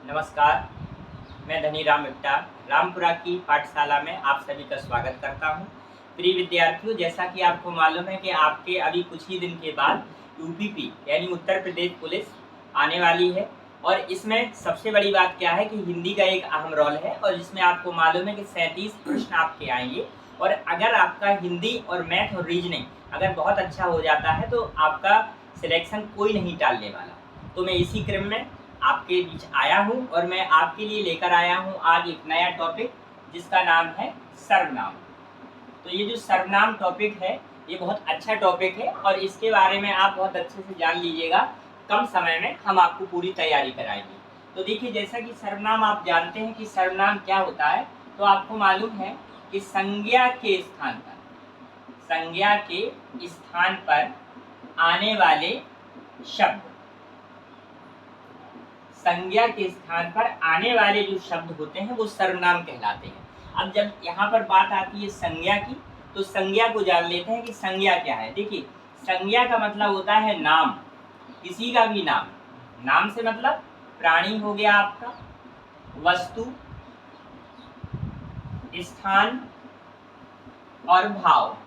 नमस्कार, मैं धनीराम मिट्टा रामपुरा की पाठशाला में आप सभी का स्वागत करता हूं। प्रिय विद्यार्थियों, जैसा कि आपको मालूम है कि आपके अभी कुछ ही दिन के बाद यूपीपी यानी उत्तर प्रदेश पुलिस आने वाली है और इसमें सबसे बड़ी बात क्या है कि हिंदी का एक अहम रोल है और इसमें आपको मालूम है कि 37 प्रश्न आपके आएंगे और अगर आपका हिंदी और मैथ और रीजनिंग अगर बहुत अच्छा हो जाता है तो आपका सिलेक्शन कोई नहीं टालने वाला। तो मैं इसी क्रम में आपके बीच आया हूं और मैं आपके लिए लेकर आया हूं आज एक नया टॉपिक जिसका नाम है सर्वनाम। तो ये जो सर्वनाम टॉपिक है ये बहुत अच्छा टॉपिक है और इसके बारे में आप बहुत अच्छे से जान लीजिएगा। कम समय में हम आपको पूरी तैयारी कराएंगे। तो देखिए, जैसा कि सर्वनाम आप जानते हैं कि सर्वनाम क्या होता है, तो आपको मालूम है कि संज्ञा के स्थान पर आने वाले शब्द, संज्ञा के स्थान पर आने वाले जो शब्द होते हैं वो सर्वनाम कहलाते हैं। अब जब यहाँ पर बात आती है संज्ञा की, तो संज्ञा को जान लेते हैं कि संज्ञा क्या है। देखिए, संज्ञा का मतलब होता है नाम, किसी का भी नाम। नाम से मतलब प्राणी हो गया आपका, वस्तु, स्थान और भाव।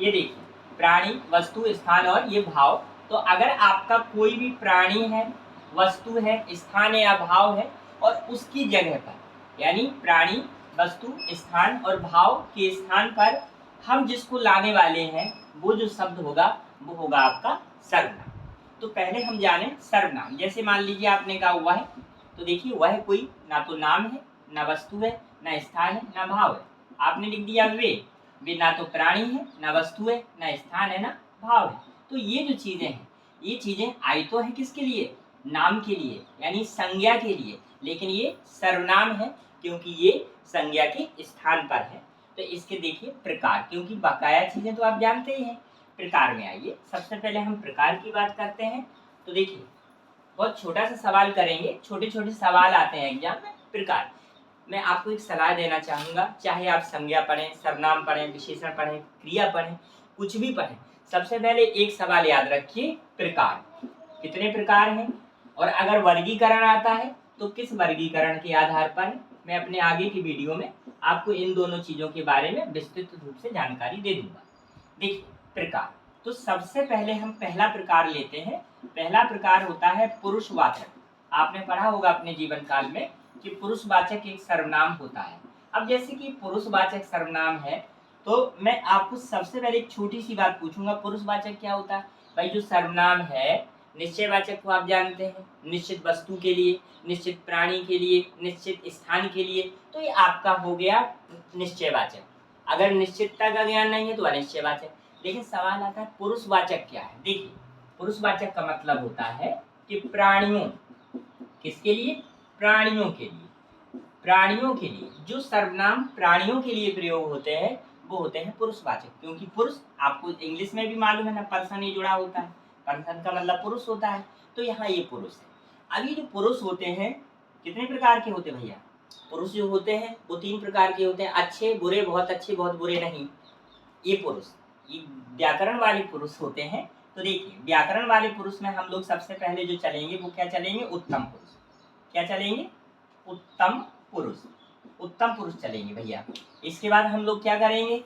ये देखिए, प्राणी, वस्तु, स्थान और ये भाव। तो अगर आपका कोई भी प्राणी है, वस्तु है, स्थान है या भाव है और उसकी जगह पर यानी प्राणी, वस्तु, स्थान और भाव के स्थान पर हम जिसको लाने वाले हैं वो जो शब्द होगा वो होगा आपका सर्वनाम। तो पहले हम जाने सर्वनाम। जैसे मान लीजिए आपने कहा वह, तो देखिए वह कोई ना तो नाम है, ना वस्तु है, ना स्थान है, ना भाव है। आपने लिख दिया वे ना तो प्राणी है, ना वस्तु है, ना स्थान है, ना भाव है। तो ये जो चीजें हैं, ये चीजें आई तो है किसके लिए? नाम के लिए यानी संज्ञा के लिए, लेकिन ये सर्वनाम है क्योंकि ये संज्ञा के स्थान पर है। तो इसके देखिए प्रकार, क्योंकि बकाया चीजें तो आप जानते ही हैं। प्रकार में आइए, सबसे पहले हम प्रकार की बात करते हैं। तो देखिए, बहुत छोटा सा सवाल करेंगे, छोटे छोटे सवाल आते हैं एग्जाम में। प्रकार, मैं आपको एक सलाह देना चाहूँगा, चाहे आप संज्ञा पढ़ें, सर्वनाम पढ़ें, विशेषण पढ़ें, क्रिया पढ़ें, कुछ भी पढ़ें, सबसे पहले एक सवाल याद रखिए, प्रकार। कितने प्रकार हैं और अगर वर्गीकरण आता है तो किस वर्गीकरण के आधार पर? मैं अपने आगे की वीडियो में आपको इन दोनों चीज़ों के बारे में विस्तृत रूप से जानकारी दे दूंगा। देखिए, प्रकार, तो सबसे पहले हम पहला प्रकार लेते हैं। पहला प्रकार होता है पुरुषवाचक। आपने पढ़ा होगा अपने जीवन काल में कि पुरुषवाचक एक सर्वनाम होता है। अब जैसे कि पुरुषवाचक सर्वनाम है तो मैं आपको सबसे पहले एक छोटी सी बात पूछूंगा, पुरुषवाचक क्या होता है? भाई, जो सर्वनाम है, निश्चयवाचक तो आप जानते हैं, निश्चित वस्तु के लिए, निश्चित प्राणी के लिए, निश्चित स्थान के लिए, तो ये आपका हो गया निश्चयवाचक। अगर निश्चितता का ज्ञान नहीं है तो अनिश्चयवाचक। लेकिन सवाल आता है पुरुषवाचक क्या है। देखिए, पुरुषवाचक का मतलब होता है कि प्राणियों, किसके लिए? प्राणियों के लिए। प्राणियों के लिए जो सर्वनाम प्राणियों के लिए प्रयोग होते हैं वो होते हैं पुरुषवाचक, क्योंकि पुरुष आपको इंग्लिश में भी मालूम है ना, पर्सन ही जुड़ा होता है, पर्सन का मतलब पुरुष होता है। तो यहाँ ये पुरुष है। अब ये जो पुरुष होते हैं कितने प्रकार के होते हैं भैया? पुरुष जो होते हैं वो 3 प्रकार के होते हैं, अच्छे, बुरे, बहुत अच्छे, बहुत बुरे नहीं। ये पुरुष, ये व्याकरण वाले पुरुष होते हैं। तो देखिए, व्याकरण वाले पुरुष में हम लोग सबसे पहले जो चलेंगे वो क्या चलेंगे? उत्तम पुरुष। क्या चलेंगे? उत्तम पुरुष। उत्तम पुरुष चलेंगे भैया। इसके बाद हम लोग क्या करेंगे?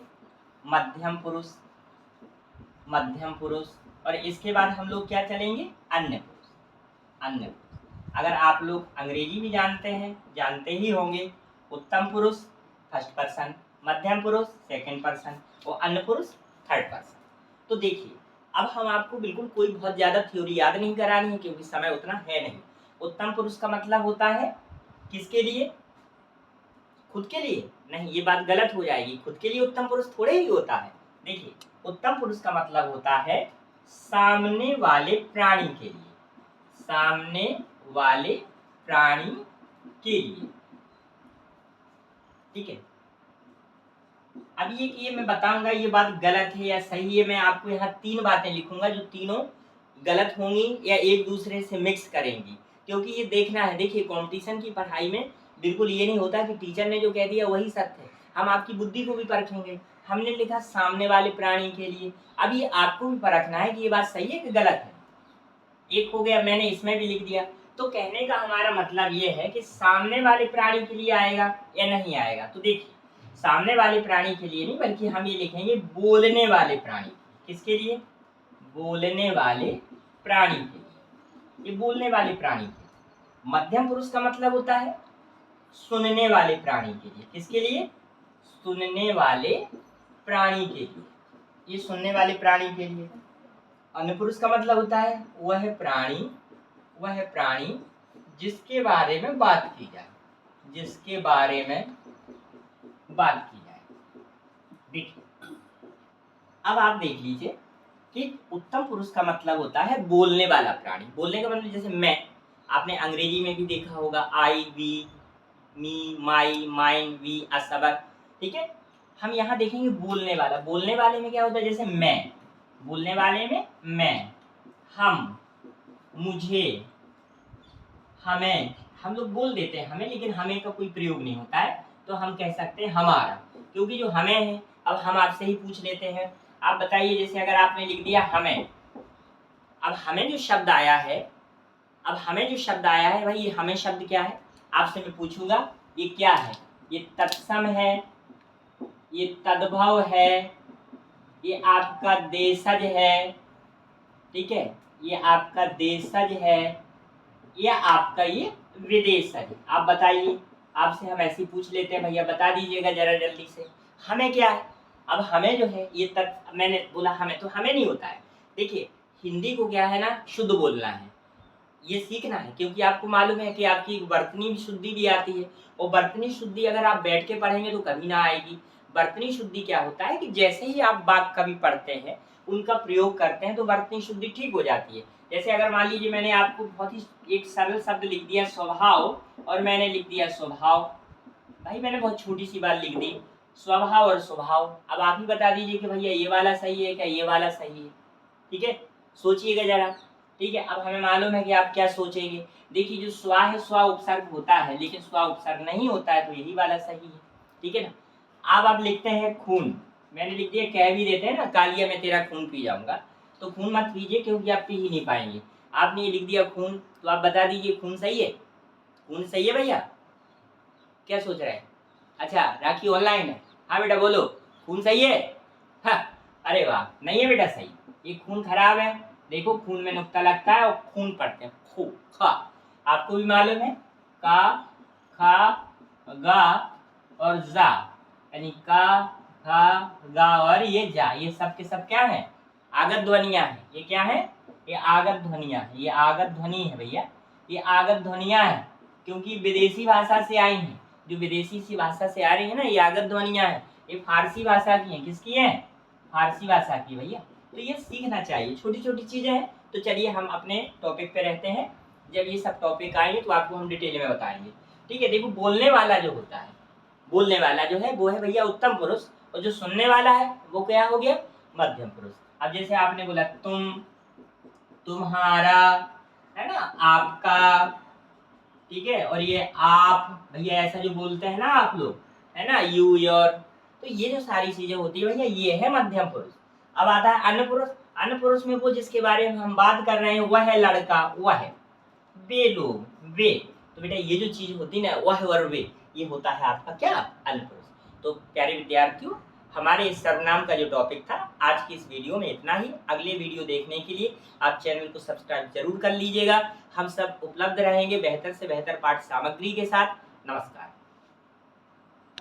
मध्यम पुरुष। मध्यम पुरुष। और इसके बाद हम लोग क्या चलेंगे? अन्य पुरुष। अन्य पुरुष। अगर आप लोग अंग्रेजी भी जानते हैं, जानते ही होंगे, उत्तम पुरुष फर्स्ट पर्सन, मध्यम पुरुष सेकंड पर्सन और अन्य पुरुष थर्ड पर्सन। तो देखिए, अब हम आपको बिल्कुल कोई बहुत ज्यादा थ्योरी याद नहीं करानी है क्योंकि समय उतना है नहीं। उत्तम पुरुष का मतलब होता है किसके लिए? खुद के लिए नहीं, ये बात गलत हो जाएगी। खुद के लिए उत्तम पुरुष थोड़े ही होता है। देखिए, उत्तम पुरुष का मतलब होता है सामने वाले प्राणी के लिए। सामने वाले प्राणी के लिए, ठीक है। अब ये मैं बताऊंगा ये बात गलत है या सही है। मैं आपको यहाँ 3 बातें लिखूंगा जो तीनों गलत होंगी या एक दूसरे से मिक्स करेंगी, क्योंकि ये देखना है। देखिए, कंपटीशन की पढ़ाई में बिल्कुल ये नहीं होता कि टीचर ने जो कह दिया वही सत्य है। हम आपकी बुद्धि को भी परखेंगे। हमने लिखा सामने वाले प्राणी के लिए, अब ये आपको भी परखना है कि ये बात सही है कि गलत है। एक हो गया, मैंने इसमें भी लिख दिया तो कहने का हमारा मतलब ये है कि सामने वाले प्राणी के लिए आएगा या नहीं आएगा। तो देखिए, सामने वाले प्राणी के लिए नहीं, बल्कि हम ये लिखेंगे बोलने वाले प्राणी। किसके लिए? बोलने वाले प्राणी के लिए। ये बोलने वाले प्राणी के लिए। मध्यम पुरुष का मतलब होता है सुनने वाले प्राणी के लिए। किसके लिए? सुनने वाले प्राणी के लिए। ये सुनने वाले प्राणी के लिए। अन्यपुरुष का मतलब होता है वह प्राणी जिसके बारे में बात की जाए, जिसके बारे में बात की जाए। देखिए, अब आप देख लीजिए कि उत्तम पुरुष का मतलब होता है बोलने वाला प्राणी। बोलने का मतलब जैसे मैं, आपने अंग्रेजी में भी देखा होगा, I, we, me, my, mine, we, असबर। ठीक है, हम यहाँ देखेंगे बोलने वाला। बोलने वाले में क्या होता है? जैसे मैं, बोलने वाले में मैं, हम, मुझे, हमें। हम लोग बोल देते हैं हमें, लेकिन हमें का कोई प्रयोग नहीं होता है, तो हम कह सकते हैं हमारा, क्योंकि जो हमें है। अब हम आपसे ही पूछ लेते हैं, आप बताइए, जैसे अगर आपने लिख दिया हमें, अब हमें जो शब्द आया है, भाई ये हमें शब्द क्या है? आपसे मैं पूछूंगा ये क्या है? ये तत्सम है, ये तद्भव है, ये आपका देशज है, ठीक है, ये आपका देशज है, या आपका ये विदेशज है। आप बताइए, आपसे हम ऐसे पूछ लेते हैं, भैया बता दीजिएगा जरा जल्दी से, हमें क्या है? अब हमें जो है ये मैंने बोला हमें, तो हमें नहीं होता है। देखिए, हिंदी को क्या है ना, शुद्ध बोलना है, ये सीखना है, क्योंकि आपको मालूम है कि आपकी वर्तनी शुद्धि भी आती है, और वर्तनी शुद्धि अगर आप बैठ के पढ़ेंगे तो कभी ना आएगी। वर्तनी शुद्धि क्या होता है कि जैसे ही आप बात कभी पढ़ते हैं, उनका प्रयोग करते हैं, तो वर्तनी शुद्धि ठीक हो जाती है। जैसे अगर मान लीजिए मैंने आपको बहुत ही एक सरल शब्द लिख दिया स्वभाव, और मैंने लिख दिया स्वभाव, भाई मैंने बहुत छोटी सी बात लिख दी, स्वभाव और स्वभाव। अब आप ही बता दीजिए कि भैया ये वाला सही है क्या, ये वाला सही है? ठीक है, सोचिएगा जरा। ठीक है, अब हमें मालूम है कि आप क्या सोचेंगे। देखिए, जो स्वा है, स्वा उपसर्ग होता है, लेकिन स्वा उपसर्ग नहीं होता है, तो यही वाला सही है। ठीक है ना। अब आप लिखते हैं खून, मैंने लिख दिया, कह भी देते हैं ना, कालिया मैं तेरा खून पी जाऊंगा, तो खून मत पीजिए, क्योंकि आप पी ही नहीं पाएंगे। आपने ये लिख दिया खून, तो आप बता दीजिए खून सही है? खून सही है भैया? क्या सोच रहे हैं? अच्छा, राखी ऑनलाइन है। हाँ बेटा बोलो, खून सही है? हाँ, अरे वाह, नहीं है बेटा सही, ये खून खराब है। देखो, खून में नुक्ता लगता है और खून पढ़ते हैं, खू, खा। आपको भी मालूम है, का, खा, गा और जा, यानी का, खा, गा और ये जा, ये सब के सब क्या है? आगत ध्वनियां हैं। ये क्या है? ये आगत ध्वनियां है, ये आगत ध्वनि है भैया, ये आगत ध्वनियां है, क्योंकि विदेशी भाषा से आई हैं। जो विदेशी सी भाषा से आ रही है ना, ये आगत ध्वनियां हैं। ये फारसी भाषा की हैं। किसकी हैं? फारसी भाषा की भैया। तो ये सीखना चाहिए, छोटी छोटी चीजें हैं। तो चलिए हम अपने टॉपिक पे रहते हैं, जब ये सब टॉपिक आएंगे तो आपको हम डिटेल में बताएंगे। ठीक है, देखो, बोलने वाला जो होता है, बोलने वाला जो है वो है भैया उत्तम पुरुष, और जो सुनने वाला है वो क्या हो गया? मध्यम पुरुष। अब जैसे आपने बोला तुम, तुम्हारा, है ना, आपका, ठीक है, और ये आप भैया, ऐसा जो बोलते हैं ना आप लोग, है ना, यू, योर, तो ये जो सारी चीजें होती है भैया, ये है मध्यम पुरुष। अब आता है अन्य पुरुष। अन्य पुरुष में वो जिसके बारे में हम बात कर रहे हैं, वह है लड़का, वह है, वे लोग, वे। तो बेटा ये जो चीज होती है ना, वह और वे, ये होता है आपका क्या? अन्य पुरुष। तो प्यारे विद्यार्थियों, हमारे इस सर्वनाम का जो टॉपिक था आज की इस वीडियो में इतना ही। अगले वीडियो देखने के लिए आप चैनल को सब्सक्राइब जरूर कर लीजिएगा। हम सब उपलब्ध रहेंगे बेहतर से बेहतर पाठ्य सामग्री के साथ। नमस्कार।